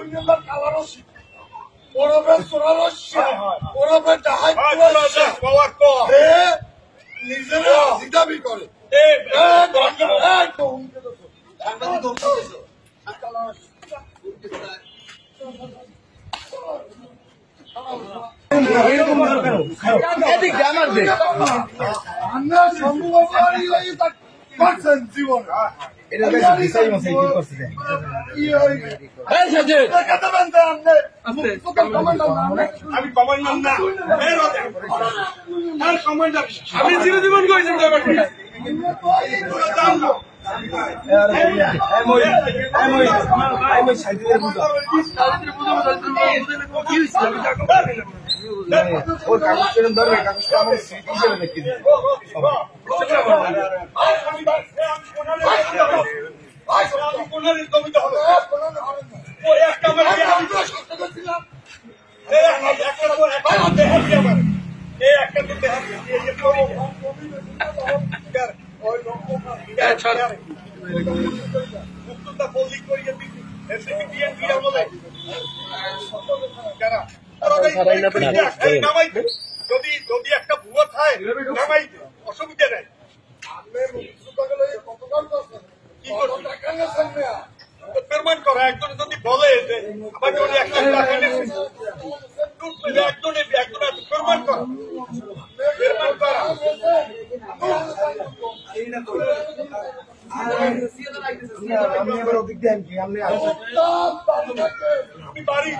দুনিয়ার কালারসি ওরবে সোরারসি ওরবে ডাহাইতুরসি পাওয়ার কো এ নিজেরা জিদাবি করে এ গন্ড এ তো হুমকে দছো সাংবাদিক হুমকে দছো কালারসি হুমকে স্যার এদিক আমার দে আমরা সম্ভবই ওই তাক পারছেন জীবন এটা বেশি বিষয় মশাই কি করছে এই সাজে কথা বলতে আপনি আমি কমান্ডার না আর কমান্ডার আমি চিরজীবন কইছি ব্যাপারটা ওর কাগজ পেন ধরবে কাগজটা আমার স্মৃতি হিসেবে রেখে দিই যদি একটা ভুয়া খায় নামাইতে অসুবিধা নাই পেমেন্ট করা একজন যদি বলে যে আমার যদি একটা একজনে পেমেন্ট করা আমি বাড়ি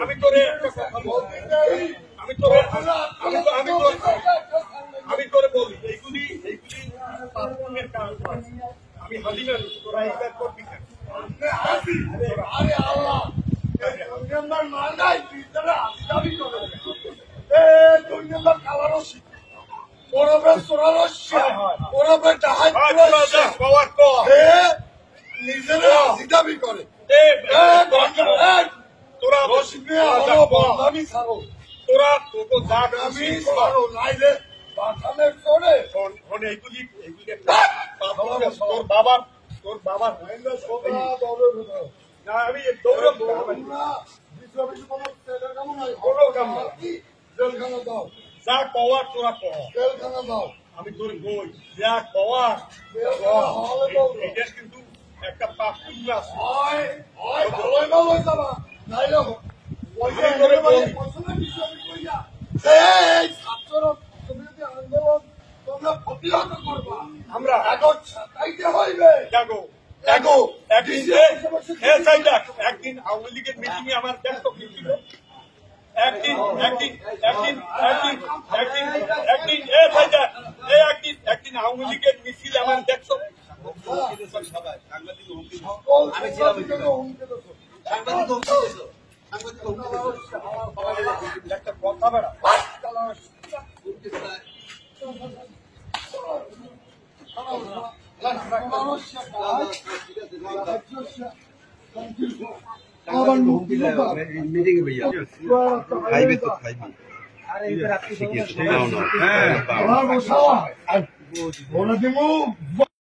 আমি তোরে আমি তোরে বলি এইগুলি আমি হাজির তোরা এইবার করবি আরে আল্লাহ মার নাই দাবি করে দুনিয়ার কালারসি ওরবে সোরারসি ওরবে ডাহাইতুরসি পাওয়ার কো এ নিজেরা জিদাবি করে এ গন্ড এ তোরা বসিবে আমি ছাড়ো তোরা তোকে জাগ আমি ছাড়ো নাইলে বাসানের চড়ে ফোন এইগুলি তোর বাবার না আমি দৌড়ব কোনো কাম না জেলখানা দাও যা পাওয়ার তোরা পাওয়া জেলখানা দাও আমি তোর বই যা পাওয়ার এটা কিন্তু একটা পাপ পুণ্য আছে ভালোই যাবা নাইলে আন্দোলন তোমরা প্রতিহত করবা আমরা কাগজ ছাপাইতে হইবে একদিন আওয়ামী লীগের মিটিং এ আমার ব্যস্ত ছিল একদিন আওয়ামী লীগের মিছিল আমার দেখছো একটা কথা বেড়া খাইবে